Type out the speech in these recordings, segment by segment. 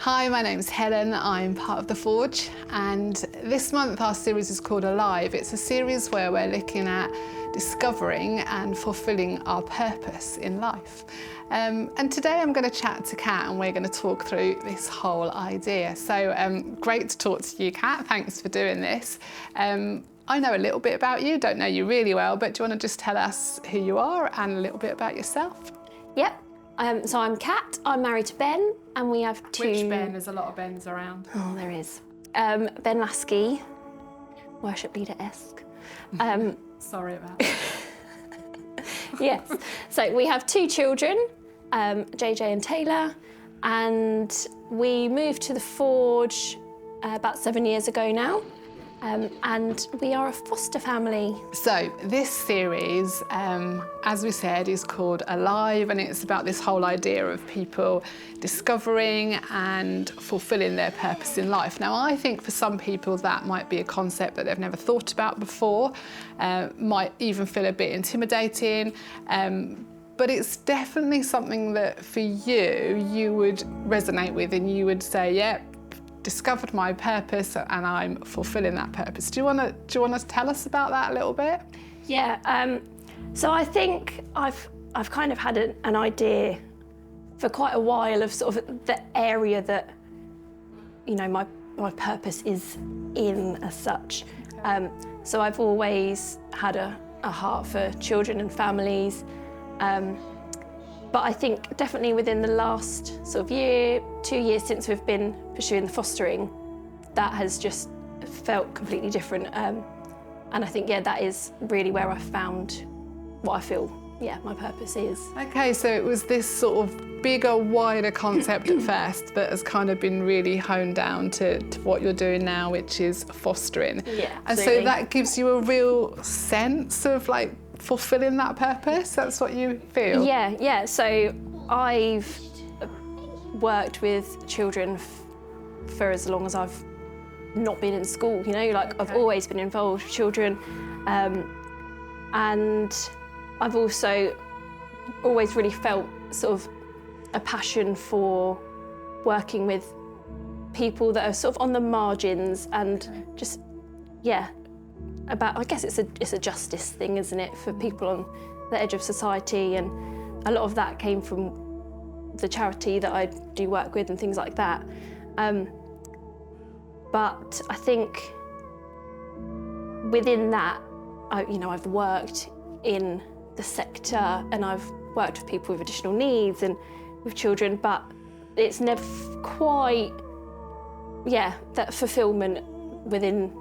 Hi, my name's Helen. I'm part of The Forge, and this month our series is called Alive. It's a series where we're looking at discovering and fulfilling our purpose in life. And today I'm going to chat to Kat and we're going to talk through this whole idea. So great to talk to you, Kat. Thanks for doing this. I know a little bit about you, don't know you really well, but do you want to just tell us who you are and a little bit about yourself? Yep. So I'm Kat, I'm married to Ben, and we have two... Which Ben? There's a lot of Bens around. Oh, there is. Ben Lasky, worship leader-esque. Sorry about that. Yes. So we have two children, JJ and Taylor, and we moved to the Forge about 7 years ago now. And we are a foster family. So this series, as we said, is called Alive, and it's about this whole idea of people discovering and fulfilling their purpose in life. Now, I think for some people that might be a concept that they've never thought about before, might even feel a bit intimidating, but it's definitely something that for you would resonate with, and you would say, yeah, discovered my purpose and I'm fulfilling that purpose. Do you want to tell us about that a little bit? Yeah. So I think I've kind of had an idea for quite a while of sort of the area that, you know, my purpose is in as such. Okay. So I've always had a heart for children and families. But I think definitely within the last sort of year, 2 years since we've been pursuing the fostering, that has just felt completely different. And I think, yeah, that is really where I found what I feel, yeah, my purpose is. Okay, so it was this sort of bigger, wider concept at first that has kind of been really honed down to what you're doing now, which is fostering. Yeah, and so that gives you a real sense of like fulfilling that purpose. That's what you feel? Yeah. So I've worked with children for as long as I've not been in school, you know, like okay. I've always been involved with children. And I've also always really felt sort of a passion for working with people that are sort of on the margins and just, yeah, about, I guess it's a justice thing, isn't it, for people on the edge of society, and a lot of that came from the charity that I do work with and things like that. But I think within that, I've worked in the sector and I've worked with people with additional needs and with children, but it's never quite, that fulfilment within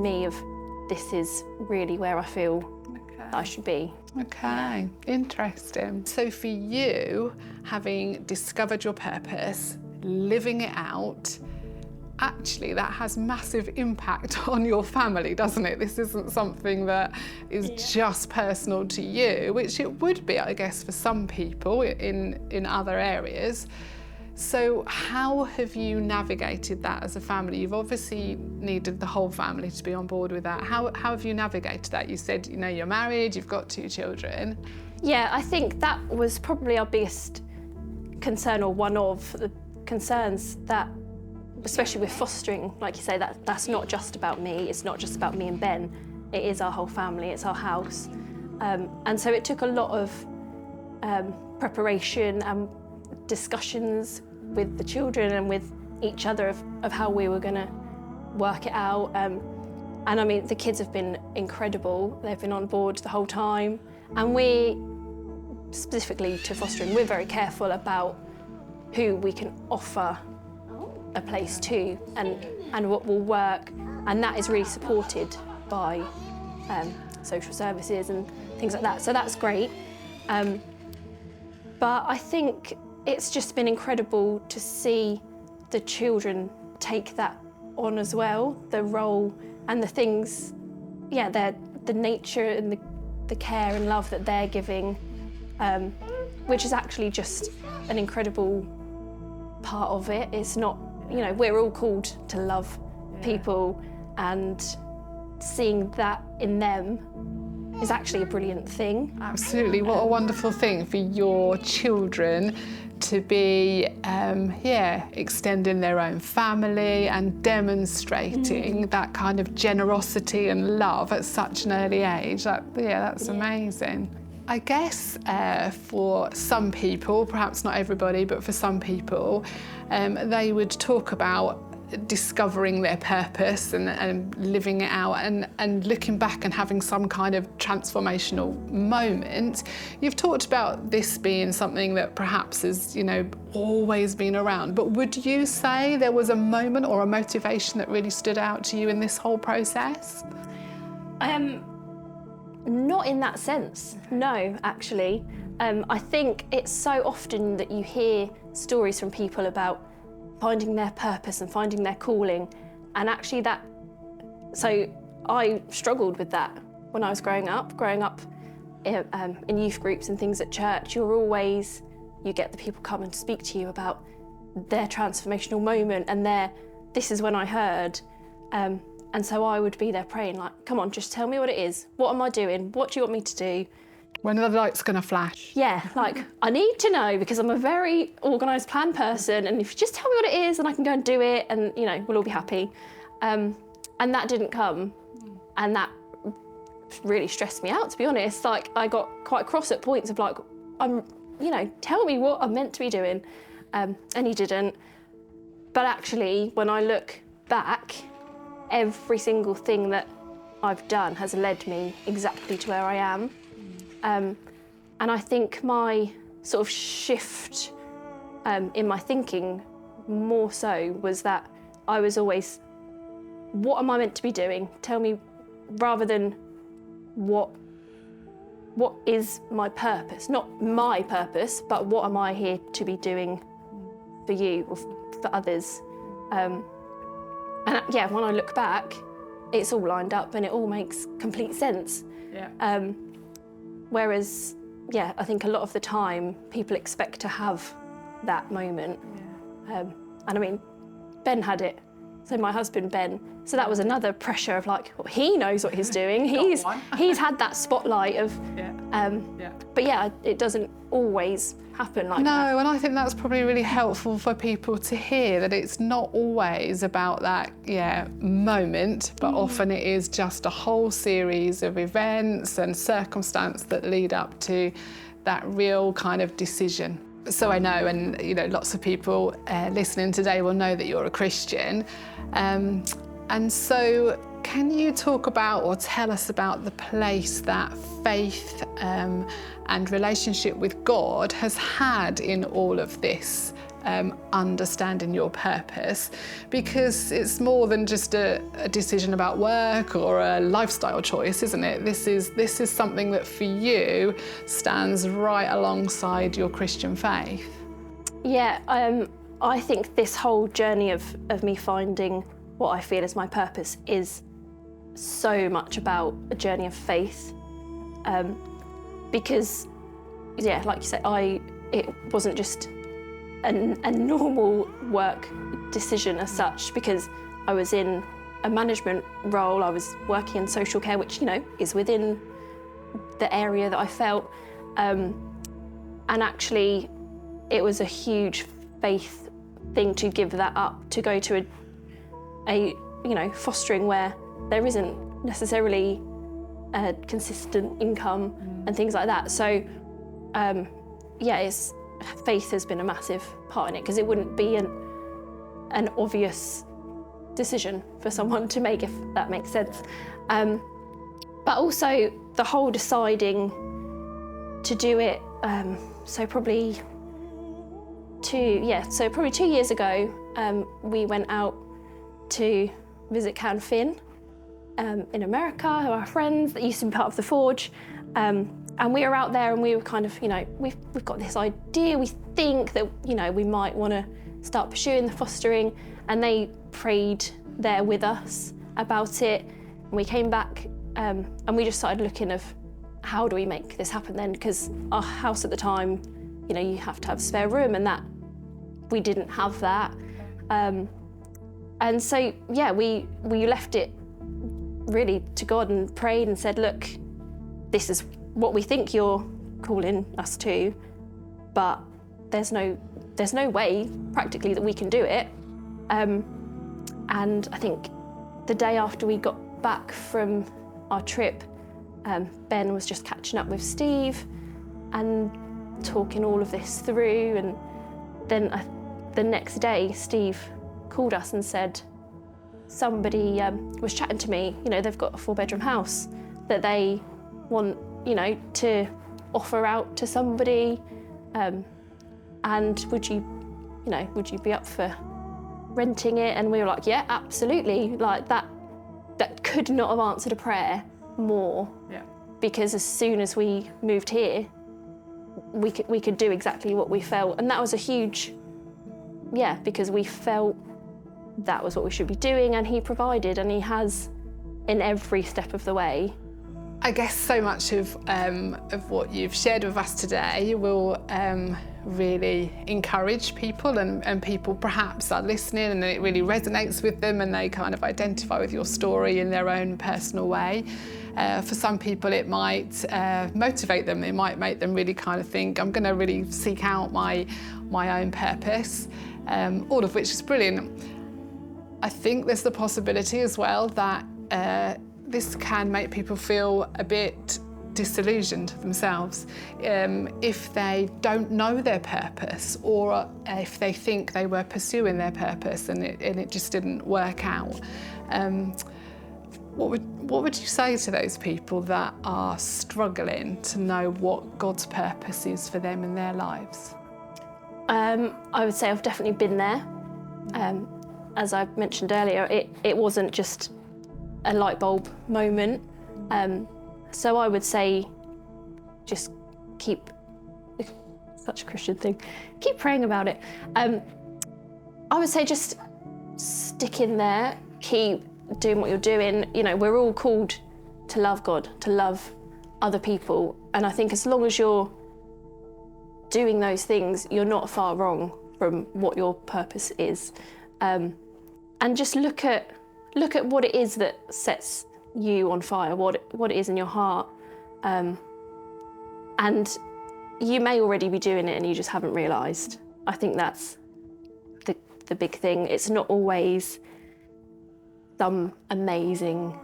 me of this is really where I feel that I should be. Okay, interesting. So for you, having discovered your purpose, living it out, actually that has massive impact on your family, doesn't it? This isn't something that is just personal to you, which it would be, I guess, for some people in other areas. So how have you navigated that as a family? You've obviously needed the whole family to be on board with that. How have you navigated that? You said, you know, you're married, you've got 2 children. Yeah, I think that was probably our biggest concern, or one of the concerns, that especially with fostering, like you say, that's not just about me, it's not just about me and Ben, it is our whole family, it's our house. And so it took a lot of preparation and discussions with the children and with each other of how we were going to work it out. And I mean, the kids have been incredible. They've been on board the whole time. And we, specifically to fostering, we're very careful about who we can offer a place to and what will work. And that is really supported by social services and things like that. So that's great. But I think it's just been incredible to see the children take that on as well, the role and the things, the nature and the care and love that they're giving, which is actually just an incredible part of it. It's not, you know, we're all called to love people, and seeing that in them is actually a brilliant thing. Absolutely, what a wonderful thing for your children to be, extending their own family and demonstrating that kind of generosity and love at such an early age. That's amazing. I guess for some people, perhaps not everybody, but for some people, they would talk about discovering their purpose and living it out and looking back and having some kind of transformational moment. You've talked about this being something that perhaps has, always been around, but would you say there was a moment or a motivation that really stood out to you in this whole process? Not in that sense, no, actually. I think it's so often that you hear stories from people about finding their purpose and finding their calling, and actually so I struggled with that when I was growing up in youth groups and things at church. You get the people come and speak to you about their transformational moment and this is when I heard. And so I would be there praying, like, come on, just tell me what it is. What am I doing? What do you want me to do? When are the lights going to flash? Yeah, like, I need to know because I'm a very organised, planned person, and if you just tell me what it is and I can go and do it and, we'll all be happy. And that didn't come, and that really stressed me out, to be honest. Like, I got quite cross at points of like, tell me what I'm meant to be doing. And he didn't. But actually, when I look back, every single thing that I've done has led me exactly to where I am. And I think my sort of shift in my thinking more so was that I was always, what am I meant to be doing? Tell me, rather than what is my purpose? Not my purpose, but what am I here to be doing for you or for others? And when I look back, it's all lined up and it all makes complete sense. Yeah. Whereas, I think a lot of the time people expect to have that moment. Yeah. And I mean, Ben had it. So my husband, Ben, so that was another pressure of like, well, he knows what he's doing. He's had that spotlight of, but it doesn't always happen like that. No, and I think that's probably really helpful for people to hear, that it's not always about that, moment, but often it is just a whole series of events and circumstance that lead up to that real kind of decision. So I know, and lots of people listening today will know that you're a Christian. And so can you talk about or tell us about the place that faith and relationship with God has had in all of this, understanding your purpose? Because it's more than just a decision about work or a lifestyle choice, isn't it? This is something that for you stands right alongside your Christian faith. Yeah, I think this whole journey of me finding what I feel is my purpose is so much about a journey of faith. Because, like you said, it wasn't just a normal work decision as such, because I was in a management role, I was working in social care, which, is within the area that I felt. And actually, it was a huge faith thing to give that up, to go to a fostering where there isn't necessarily a consistent income and things like that. So, faith has been a massive part in it, because it wouldn't be an obvious decision for someone to make, if that makes sense. But also the whole deciding to do it. So probably 2 years ago, we went out to visit Cat and Finn in America, who are our friends that used to be part of the Forge. And we were out there and we were kind of, we've got this idea, we think that, we might want to start pursuing the fostering, and they prayed there with us about it. And we came back and we just started looking of how do we make this happen then? Because our house at the time, you have to have spare room, and that we didn't have that. And so, we left it really to God and prayed and said, look, this is what we think you're calling us to, but there's no there's no way practically that we can do it. And I think the day after we got back from our trip, Ben was just catching up with Steve and talking all of this through. And then the next day, Steve called us and said, somebody was chatting to me, you know, they've got a 4-bedroom house that they want, you know, to offer out to somebody. And would you be up for renting it? And we were like, yeah, absolutely. Like that could not have answered a prayer more. Yeah. Because as soon as we moved here, we could do exactly what we felt. And that was a huge, because we felt that was what we should be doing, and he provided, and he has in every step of the way. I guess so much of what you've shared with us today will really encourage people, and people perhaps are listening and it really resonates with them and they kind of identify with your story in their own personal way. For some people it might motivate them, it might make them really kind of think, I'm going to really seek out my own purpose, all of which is brilliant. I think there's the possibility as well that this can make people feel a bit disillusioned themselves if they don't know their purpose, or if they think they were pursuing their purpose and it just didn't work out. What would you say to those people that are struggling to know what God's purpose is for them in their lives? I would say I've definitely been there. As I mentioned earlier, it wasn't just a light bulb moment. So I would say just such a Christian thing, keep praying about it. I would say just stick in there, keep doing what you're doing. You know, we're all called to love God, to love other people. And I think as long as you're doing those things, you're not far wrong from what your purpose is. And just look at what it is that sets you on fire, what it is in your heart. And you may already be doing it and you just haven't realised. I think that's the big thing. It's not always some amazing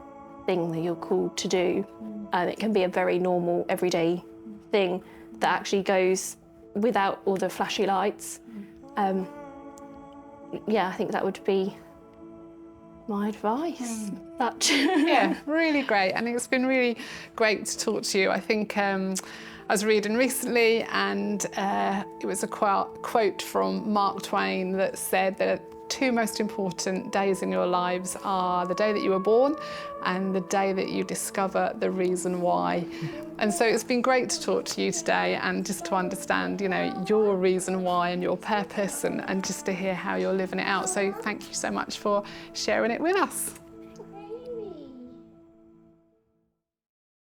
thing that you're called to do. It can be a very normal, everyday thing that actually goes without all the flashy lights. I think that would be my advice. Yeah, really great. And it's been really great to talk to you. I think I was reading recently, and it was a quote from Mark Twain that said that 2 most important days in your lives are the day that you were born and the day that you discover the reason why. And so it's been great to talk to you today and just to understand, you know, your reason why and your purpose, and just to hear how you're living it out. So thank you so much for sharing it with us.